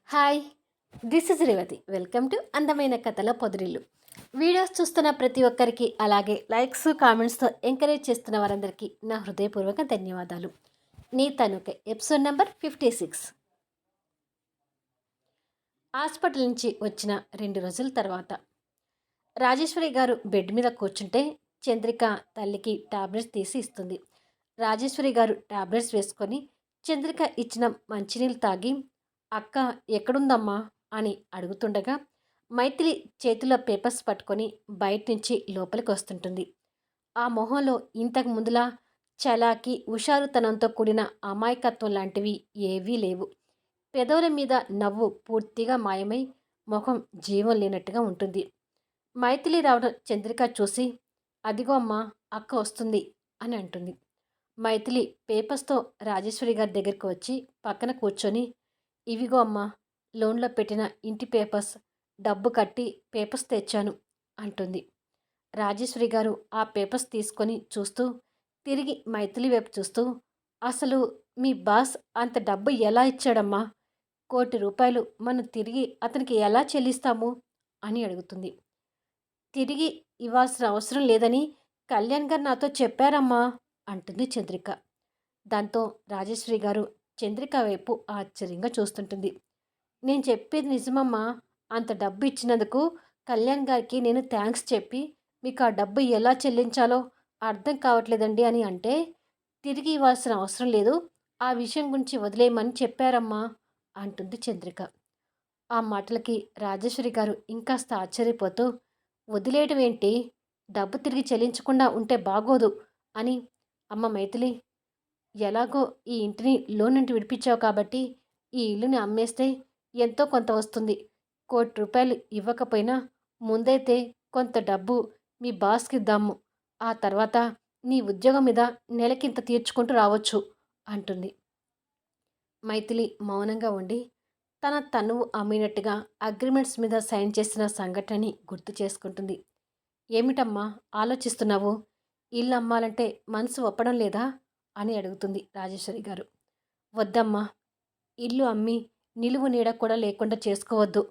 Hi, this is Revathi. Welcome to అందమైన కథల పొదిరిల్లు. Videos చూస్తున్న ప్రతి ఒక్కరికి, అలాగే లైక్స్ కామెంట్స్తో ఎంకరేజ్ చేస్తున్న వారందరికీ నా హృదయపూర్వక ధన్యవాదాలు. నీ తనుకే ఎపిసోడ్ నెంబర్ 56. హాస్పిటల్ నుంచి వచ్చిన 2 రోజుల తర్వాత రాజేశ్వరి గారు బెడ్ మీద కూర్చుంటే చంద్రిక తల్లికి టాబ్లెట్స్ తీసి ఇస్తుంది. రాజేశ్వరి గారు టాబ్లెట్స్ వేసుకొని చంద్రిక ఇచ్చిన మంచినీళ్ళు తాగి, అక్క ఎక్కడుందమ్మా అని అడుగుతుండగా మైథిలి చేతిలో పేపర్స్ పట్టుకొని బయట నుంచి లోపలికి వస్తుంటుంది. ఆ మొహంలో ఇంతకు ముందులా చలాకి హుషారుతనంతో కూడిన అమాయకత్వం లాంటివి ఏవీ లేవు. పెదవుల మీద నవ్వు పూర్తిగా మాయమై మొహం జీవం లేనట్టుగా ఉంటుంది. మైథిలి రావడం చంద్రిక చూసి, అదిగో అమ్మా, అక్క వస్తుంది అని అంటుంది. మైథిలి పేపర్స్తో రాజేశ్వరి గారి దగ్గరికి వచ్చి పక్కన కూర్చొని, ఇవిగో అమ్మా, లోన్లో పెట్టిన ఇంటి పేపర్స్, డబ్బు కట్టి పేపర్స్ తెచ్చాను అంటుంది. రాజేశ్వరి గారు ఆ పేపర్స్ తీసుకొని చూస్తూ తిరిగి మైథిలి వైపు చూస్తూ, అసలు మీ బాస్ అంత డబ్బు ఎలా ఇచ్చాడమ్మా? ₹1,00,00,000 మనం తిరిగి అతనికి ఎలా చెల్లిస్తాము అని అడుగుతుంది. తిరిగి ఇవ్వాల్సిన అవసరం లేదని కళ్యాణ్ గారు నాతో చెప్పారమ్మా అంటుంది చంద్రిక. దాంతో రాజేశ్వరి గారు చంద్రిక వైపు ఆశ్చర్యంగా చూస్తుంటుంది. నేను చెప్పేది నిజమమ్మా, అంత డబ్బు ఇచ్చినందుకు కళ్యాణ్ గారికి నేను థ్యాంక్స్ చెప్పి మీకు ఆ డబ్బు ఎలా చెల్లించాలో అర్థం కావట్లేదండి అని అంటే, తిరిగి ఇవ్వాల్సిన అవసరం లేదు, ఆ విషయం గురించి వదిలేయమని చెప్పారమ్మా అంటుంది చంద్రిక. ఆ మాటలకి రాజేశ్వరి గారు ఇంకాస్త ఆశ్చర్యపోతూ, వదిలేయడం ఏంటి, డబ్బు తిరిగి చెల్లించకుండా ఉంటే బాగోదు అని, అమ్మ మైథిలి, ఎలాగో ఈ ఇంటిని లోన్ నుండి విడిపించావు కాబట్టి ఈ ఇల్లుని అమ్మేస్తే ఎంతో కొంత వస్తుంది. ₹1,00,00,000 ఇవ్వకపోయినా ముందైతే కొంత డబ్బు మీ బాస్కి ఇద్దాము. ఆ తర్వాత నీ ఉద్యోగం మీద నెలకింత తీర్చుకుంటూ రావచ్చు అంటుంది. మైథిలి మౌనంగా ఉండి తన తనువు అమ్మినట్టుగా అగ్రిమెంట్స్ మీద సైన్ చేసిన సంఘటనని గుర్తు చేసుకుంటుంది. ఏమిటమ్మా ఆలోచిస్తున్నావు? ఇల్లు అమ్మాలంటే మనసు ఒప్పడం లేదా అని అడుగుతుంది రాజేశ్వరి గారు. వద్దమ్మా, ఇల్లు అమ్మి నిలువు నీడ కూడా లేకుండా చేసుకోవద్దు.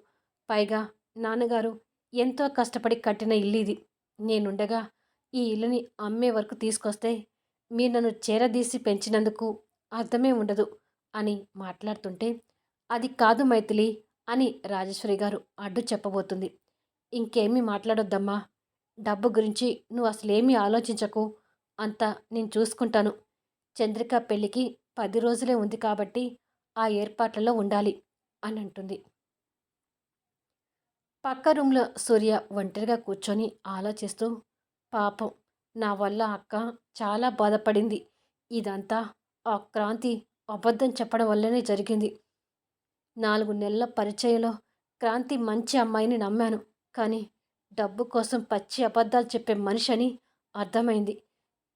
పైగా నాన్నగారు ఎంతో కష్టపడి కట్టిన ఇల్లు ఇది. నేనుండగా ఈ ఇల్లుని అమ్మే వరకు తీసుకొస్తే మీరు నన్ను చేరదీసి పెంచినందుకు అర్థమే ఉండదు అని మాట్లాడుతుంటే, అది కాదు మైథిలి అని రాజేశ్వరి గారు అడ్డు చెప్పబోతుంది. ఇంకేమీ మాట్లాడొద్దమ్మా, డబ్బు గురించి నువ్వు అసలేమీ ఆలోచించకు, అంతా నేను చూసుకుంటాను. చంద్రిక పెళ్ళికి 10 రోజులే ఉంది కాబట్టి ఆ ఏర్పాట్లలో ఉండాలి అని అంటుంది. పక్క రూమ్లో సూర్య ఒంటరిగా కూర్చొని ఆలోచిస్తూ, పాపం, నా వల్ల అక్క చాలా బాధపడింది. ఇదంతా ఆ క్రాంతి అబద్ధం చెప్పడం వల్లనే జరిగింది. 4 నెలల పరిచయంలో క్రాంతి మంచి అమ్మాయిని నమ్మాను, కానీ డబ్బు కోసం పచ్చి అబద్ధాలు చెప్పే మనిషి అని అర్థమైంది.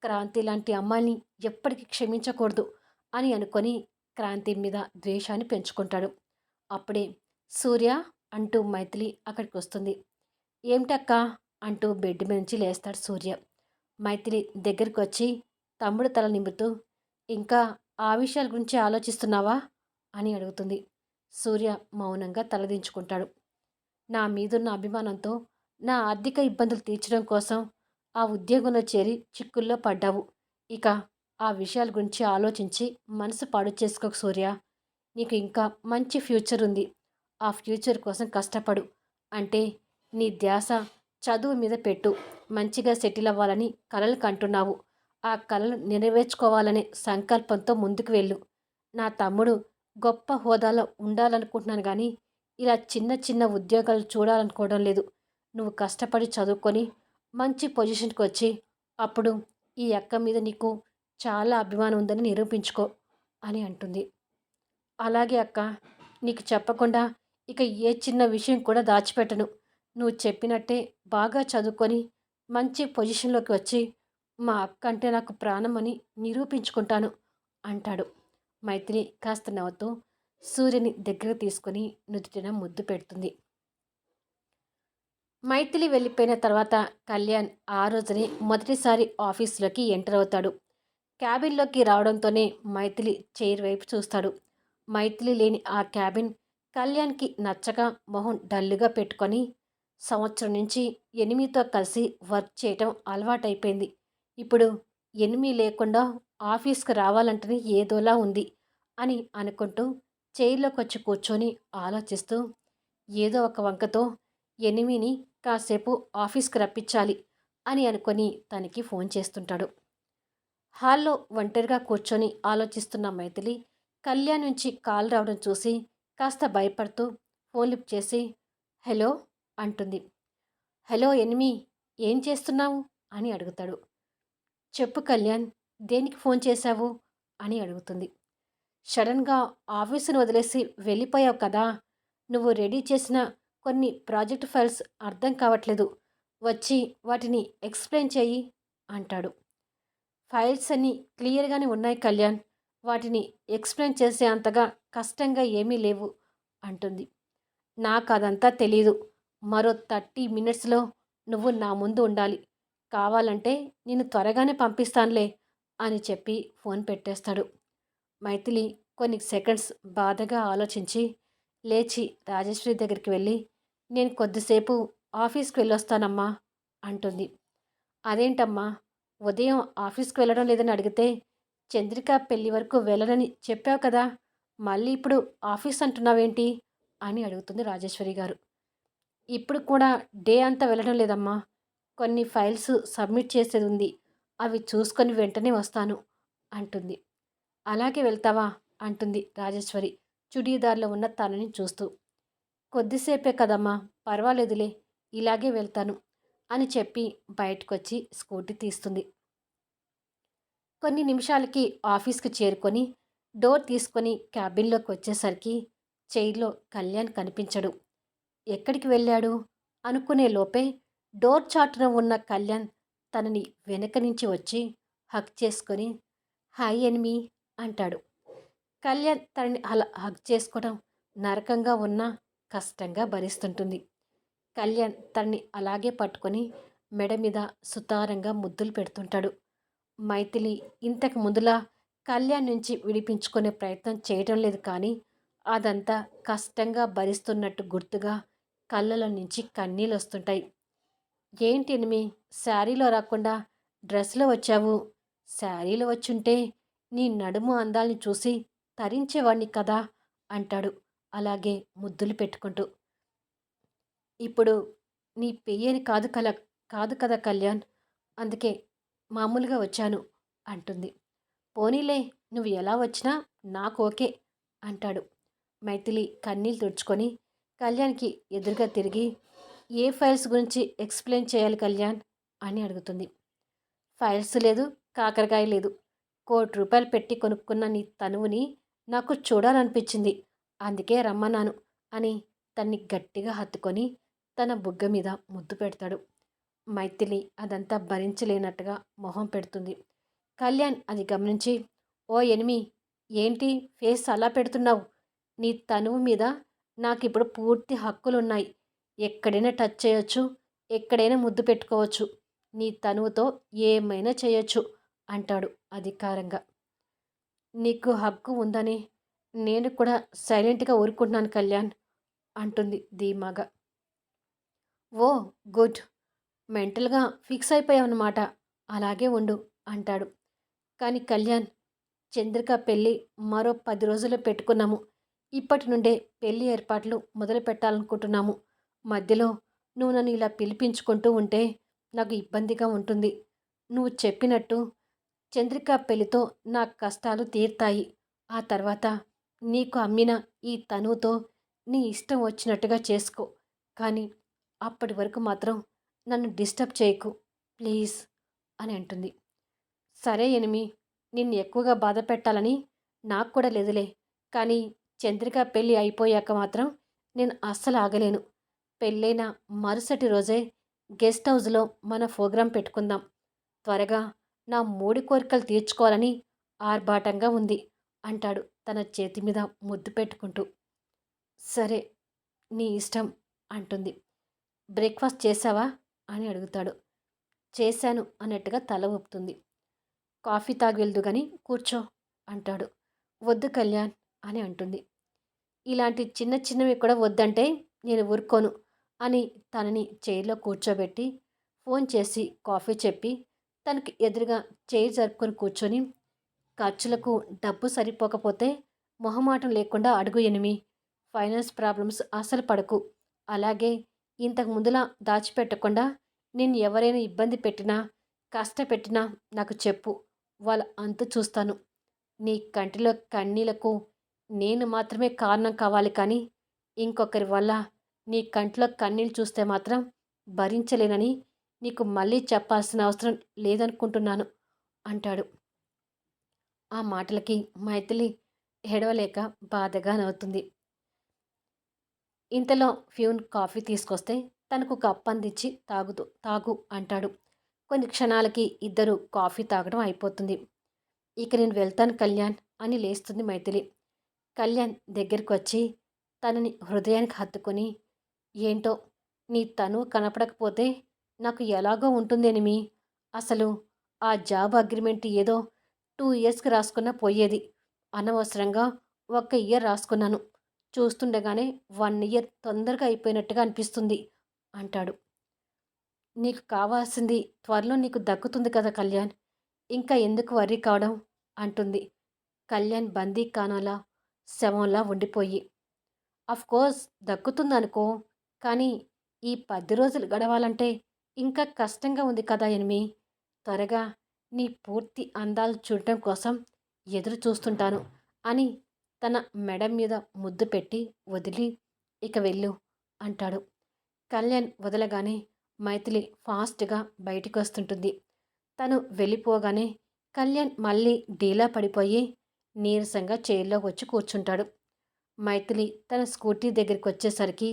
క్రాంతి లాంటి అమ్మాయిని ఎప్పటికీ క్షమించకూడదు అని అనుకొని క్రాంతి మీద ద్వేషాన్ని పెంచుకుంటాడు. అప్పుడే సూర్య అంటూ మైథిలి అక్కడికి వస్తుంది. ఏమిటక్క అంటూ బెడ్ మీద నుంచి లేస్తాడు సూర్య. మైథిలి దగ్గరికి వచ్చి తమ్ముడు తల నింపుతూ, ఇంకా ఆ విషయాల గురించి ఆలోచిస్తున్నావా అని అడుగుతుంది. సూర్య మౌనంగా తలదించుకుంటాడు. నా మీదున్న అభిమానంతో నా ఆర్థిక ఇబ్బందులు తీర్చడం కోసం ఆ ఉద్యోగంలో చేరి చిక్కుల్లో పడ్డావు. ఇక ఆ విషయాల గురించి ఆలోచించి మనసు పాడు చేసుకోకు సూర్య. నీకు ఇంకా మంచి ఫ్యూచర్ ఉంది. ఆ ఫ్యూచర్ కోసం కష్టపడు. అంటే నీ ధ్యాస చదువు మీద పెట్టు. మంచిగా సెటిల్ అవ్వాలని కలలు కంటున్నావు. ఆ కలలు నెరవేర్చుకోవాలనే సంకల్పంతో ముందుకు వెళ్ళు. నా తమ్ముడు గొప్ప హోదాలో ఉండాలనుకుంటున్నాను, కానీ ఇలా చిన్న చిన్న ఉద్యోగాలు చూడాలనుకోవడం లేదు. నువ్వు కష్టపడి చదువుకొని మంచి పొజిషన్కి వచ్చి అప్పుడు ఈ అక్క మీద నీకు చాలా అభిమానం ఉందని నిరూపించుకో అని అంటుంది. అలాగే అక్క, నీకు చెప్పకుండా ఇక ఏ చిన్న విషయం కూడా దాచిపెట్టను. నువ్వు చెప్పినట్టే బాగా చదువుకొని మంచి పొజిషన్లోకి వచ్చి మా అక్క అంటే నాకు ప్రాణం అని నిరూపించుకుంటాను అంటాడు. మైథిలి కాస్త నవ్వుతూ సూర్యని దగ్గర తీసుకొని నుదుటిన ముద్దు పెడుతుంది. మైథిలి వెళ్ళిపోయిన తర్వాత కళ్యాణ్ ఆ రోజునే మొదటిసారి ఆఫీస్లోకి ఎంటర్ అవుతాడు. క్యాబిన్లోకి రావడంతోనే మైథిలి చైర్ వైపు చూస్తాడు. మైథిలి లేని ఆ క్యాబిన్ కళ్యాణ్‌కి నచ్చక మొహం డల్‌గా పెట్టుకొని, సంవత్సరం నుంచి ఎనిమితో కలిసి వర్క్ చేయటం అలవాటైపోయింది. ఇప్పుడు ఎనిమి లేకుండా ఆఫీస్‌కి రావాలంటేనే ఏదోలా ఉంది అని అనుకుంటూ చైర్‌లోకొచ్చి కూర్చొని ఆలోచిస్తూ, ఏదో ఒక వంకతో ఎనిమిని కాసేపు ఆఫీస్‌కి రప్పించాలి అని అనుకొని తనకి ఫోన్ చేస్తుంటాడు. హాల్లో ఒంటరిగా కూర్చొని ఆలోచిస్తున్న మైథిలి కళ్యాణ్ నుంచి కాల్ రావడం చూసి కాస్త భయపడుతూ ఫోన్ లిఫ్ట్ చేసి హలో అంటుంది. హలో ఎనిమి, ఏం చేస్తున్నావు అని అడుగుతాడు. చెప్పు కళ్యాణ్, దేనికి ఫోన్ చేశావు అని అడుగుతుంది. సడన్గా ఆఫీసును వదిలేసి వెళ్ళిపోయావు కదా, నువ్వు రెడీ చేసిన కొన్ని ప్రాజెక్ట్ ఫైల్స్ అర్థం కావట్లేదు, వచ్చి వాటిని ఎక్స్ప్లెయిన్ చెయ్యి అంటాడు. ఫైల్స్ అన్నీ క్లియర్గానే ఉన్నాయి కళ్యాణ్, వాటిని ఎక్స్ప్లెయిన్ చేసే అంతగా కష్టంగా ఏమీ లేవు అంటుంది. నాకు అదంతా తెలీదు. మరో 30 మినిట్స్లో నువ్వు నా ముందు ఉండాలి. కావాలంటే నేను త్వరగానే పంపిస్తానులే అని చెప్పి ఫోన్ పెట్టేస్తాడు. మైథిలి కొన్ని సెకండ్స్ బాధగా ఆలోచించి లేచి రాజేశ్వరి దగ్గరికి వెళ్ళి, నేను కొద్దిసేపు ఆఫీస్కి వెళ్ళొస్తానమ్మా అంటుంది. అదేంటమ్మా, ఉదయం ఆఫీస్కి వెళ్ళడం లేదని అడిగితే చంద్రిక పెళ్లి వరకు వెళ్ళనని చెప్పావు కదా, మళ్ళీ ఇప్పుడు ఆఫీస్ అంటున్నావేంటి అని అడుగుతుంది రాజేశ్వరి గారు. ఇప్పుడు కూడా డే అంతా వెళ్ళడం లేదమ్మా, కొన్ని ఫైల్స్ సబ్మిట్ చేసేది ఉంది, అవి చూసుకొని వెంటనే వస్తాను అంటుంది. అలాగే వెళ్తావా అంటుంది రాజేశ్వరి చుడీదార్లో ఉన్న తనని చూస్తూ. కొద్దిసేపే కదమ్మా, పర్వాలేదులే, ఇలాగే వెళ్తాను అని చెప్పి బయటకొచ్చి స్కూటీ తీస్తుంది. కొన్ని నిమిషాలకి ఆఫీస్కి చేరుకొని డోర్ తీసుకొని క్యాబిన్లోకి వచ్చేసరికి చైర్లో కళ్యాణ్ కనిపించడు. ఎక్కడికి వెళ్ళాడు అనుకునే లోపే డోర్ చాటున ఉన్న కళ్యాణ్ తనని వెనక నుంచి వచ్చి హగ్ చేసుకొని హాయ్ ఎనిమి అంటాడు. కళ్యాణ్ తనని అలా హగ్ చేసుకోవడం నరకంగా ఉన్నా కష్టంగా భరిస్తుంటుంది. కళ్యాణ్ తనని అలాగే పట్టుకొని మెడ మీద సుతారంగా ముద్దులు పెడుతుంటాడు. మైథిలి ఇంతకు ముందులా కళ్యాణ్ నుంచి విడిపించుకునే ప్రయత్నం చేయటం లేదు, కానీ అదంతా కష్టంగా భరిస్తున్నట్టు గుర్తుగా కళ్ళలో నుంచి కన్నీళ్ళు వస్తుంటాయి. ఏంటి ఎనిమి, శారీలో రాకుండా డ్రెస్లో వచ్చావు, శారీలో వచ్చుంటే నీ నడుము అందాల్ని చూసి తరించేవాణ్ణి కదా అంటాడు అలాగే ముద్దులు పెట్టుకుంటూ. ఇప్పుడు నీ పెయ్యని కాదు కదా కళ్యాణ్, అందుకే మామూలుగా వచ్చాను అంటుంది. పోనీలే, నువ్వు ఎలా వచ్చినా నాకు ఓకే అంటాడు. మైథిలి కన్నీళ్ళు తుడుచుకొని కళ్యాణ్కి ఎదురుగా తిరిగి ఏ ఫైల్స్ గురించి ఎక్స్ప్లెయిన్ చేయాలి కళ్యాణ్ అని అడుగుతుంది. ఫైల్స్ లేదు, కాకరకాయ లేదు, ₹1,00,00,000 పెట్టి కొనుక్కున్న నీ తనువుని నాకు చూడాలనిపించింది, అందుకే రమ్మన్నాను అని తన్ని గట్టిగా హత్తుకొని తన బుగ్గ మీద ముద్దు పెడతాడు. మైథిలి అదంతా భరించలేనట్టుగా మొహం పెడుతుంది. కళ్యాణ్ అది గమనించి, ఓ ఎనిమి, ఏంటి ఫేస్ అలా పెడుతున్నావు, నీ తనువు మీద నాకిప్పుడు పూర్తి హక్కులున్నాయి, ఎక్కడైనా టచ్ చేయొచ్చు, ఎక్కడైనా ముద్దు పెట్టుకోవచ్చు, నీ తనువుతో ఏమైనా చేయొచ్చు అంటాడు అధికారంగా. నీకు హక్కు ఉందని నేను కూడా సైలెంట్గా ఊరుకుంటున్నాను కళ్యాణ్ అంటుంది ధీమాగా. ఓ గుడ్, మెంటల్గా ఫిక్స్ అయిపోయావన్నమాట, అలాగే ఉండు అంటాడు. కానీ కళ్యాణ్, చంద్రిక పెళ్ళి మరో 10 రోజుల్లో పెట్టుకున్నాము, ఇప్పటి నుండే పెళ్లి ఏర్పాట్లు మొదలు పెట్టాలనుకుంటున్నాము, మధ్యలో నువ్వు నన్ను ఇలా పిలిపించుకుంటూ ఉంటే నాకు ఇబ్బందిగా ఉంటుంది. నువ్వు చెప్పినట్టు చంద్రిక పెళ్లితో నా కష్టాలు తీరుతాయి, ఆ తర్వాత నీకు అమ్మిన ఈ తనువుతో నీ ఇష్టం వచ్చినట్టుగా చేసుకో, కానీ అప్పటి వరకు మాత్రం నన్ను డిస్టర్బ్ చేయకు ప్లీజ్ అని అంటుంది. సరే ఎనిమి, నిన్ను ఎక్కువగా బాధ పెట్టాలని నాకు కూడా లేదులే, కానీ చంద్రిక పెళ్ళి అయిపోయాక మాత్రం నేను అస్సలు ఆగలేను. పెళ్ళైన మరుసటి రోజే గెస్ట్ హౌస్లో మన ప్రోగ్రాం పెట్టుకుందాం, త్వరగా నా 3 కోరికలు తీర్చుకోవాలని ఆర్భాటంగా ఉంది అంటాడు తన చేతి మీద ముద్దు పెట్టుకుంటూ. సరే, నీ ఇష్టం అంటుంది. బ్రేక్ఫాస్ట్ చేశావా అని అడుగుతాడు. చేశాను అన్నట్టుగా తల ఊపుతుంది. కాఫీ తాగి వెళ్దు గాని కూర్చో అంటాడు. వద్దు కళ్యాణ్ అని అంటుంది. ఇలాంటి చిన్న చిన్నవి కూడా వద్దంటే నేను ఊరుకోను అని తనని చైర్లో కూర్చోబెట్టి ఫోన్ చేసి కాఫీ చెప్పి తనకి ఎదురుగా చైర్ జరుపుకొని కూర్చొని ఖర్చులకు డబ్బు సరిపోకపోతే మొహమాటం లేకుండా అడుగు ఎనిమి. ఫైనాన్స్ ప్రాబ్లమ్స్ అసలు పడకు. అలాగే ఇంతకు ముందులా దాచిపెట్టకుండా నేను ఎవరైనా ఇబ్బంది పెట్టినా, కష్టపెట్టినా నాకు చెప్పు. వాళ్ళ అంతు చూస్తాను. నీ కంటిలో కన్నీళ్లకు నేను మాత్రమే కారణం కావాలి కానీ ఇంకొకరి వల్ల నీ కంట్లో కన్నీళ్ళు చూస్తే మాత్రం భరించలేనని నీకు మళ్ళీ చెప్పాల్సిన అవసరం లేదనుకుంటున్నాను అంటాడు. ఆ మాటలకి మైథిలి ఎడవలేక బాధగా నవ్వుతుంది. ఇంతలో ఫ్యూన్ కాఫీ తీసుకొస్తే తనకు కప్ అందించి తాగు అంటాడు. కొన్ని క్షణాలకి ఇద్దరు కాఫీ తాగడం అయిపోతుంది. ఇక నేను వెళ్తాను కళ్యాణ్ అని లేస్తుంది మైథిలి. కళ్యాణ్ దగ్గరికి వచ్చి తనని హృదయానికి హత్తుకొని, ఏంటో నీ తను కనపడకపోతే నాకు ఎలాగో ఉంటుందేనిమి. అసలు ఆ జాబ్ అగ్రిమెంట్ ఏదో 2 ఇయర్స్కి రాసుకున్న పోయేది. అనవసరంగా 1 ఇయర్ రాసుకున్నాను. చూస్తుండగానే 1 ఇయర్ తొందరగా అయిపోయినట్టుగా అనిపిస్తుంది అంటాడు. నీకు కావాల్సింది త్వరలో నీకు దక్కుతుంది కదా కళ్యాణ్. ఇంకా ఎందుకు వర్రీ కావడం అంటుంది. కళ్యాణ్ బందీఖానాలా శవంలా ఉండిపోయి. కోర్స్ దక్కుతుందనుకో, కానీ ఈ 10 రోజులు గడవాలంటే ఇంకా కష్టంగా ఉంది కదా ఎనిమి. త్వరగా నీ పూర్తి అందాలు చూడటం కోసం ఎదురు చూస్తుంటాను అని తన మెడ మీద ముద్దు పెట్టి వదిలి ఇక వెళ్ళు అంటాడు. కళ్యాణ్ వదలగానే మైథిలి ఫాస్ట్గా బయటికి వస్తుంటుంది. తను వెళ్ళిపోగానే కళ్యాణ్ మళ్ళీ డీలా పడిపోయి నీరసంగా చైర్లో వచ్చి కూర్చుంటాడు. మైథిలి తన స్కూటీ దగ్గరికి వచ్చేసరికి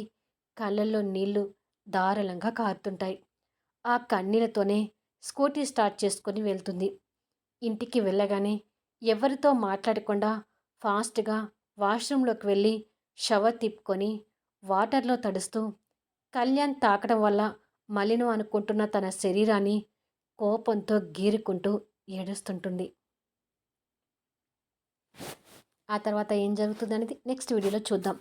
కళ్ళల్లో నీళ్లు ధారాళంగా కారుతుంటాయి. ఆ కన్నీళ్లతోనే స్కూటీ స్టార్ట్ చేసుకుని వెళ్తుంది. ఇంటికి వెళ్ళగానే ఎవరితో మాట్లాడకుండా ఫాస్ట్గా వాష్రూంలోకి వెళ్ళి షవర్ తిప్పుకొని వాటర్లో తడుస్తూ కళ్యాణ్ తాకడం వల్ల మలినం అనుకుంటున్న తన శరీరాన్ని కోపంతో గీరుకుంటూ ఏడుస్తుంటుంది. ఆ తర్వాత ఏం జరుగుతుందనేది నెక్స్ట్ వీడియోలో చూద్దాం.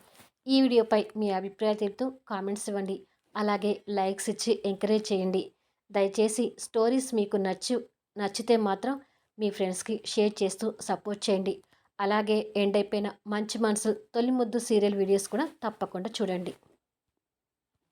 ఈ వీడియోపై మీ అభిప్రాయాలు చెప్తూ కామెంట్స్ ఇవ్వండి. అలాగే లైక్స్ ఇచ్చి ఎంకరేజ్ చేయండి. దయచేసి స్టోరీస్ మీకు నచ్చితే మాత్రం మీ ఫ్రెండ్స్కి షేర్ చేస్తూ సపోర్ట్ చేయండి. అలాగే ఎండ్ అయిపోయిన మంచి మనసు తొలి ముద్దు సీరియల్ వీడియోస్ కూడా తప్పకుండా చూడండి.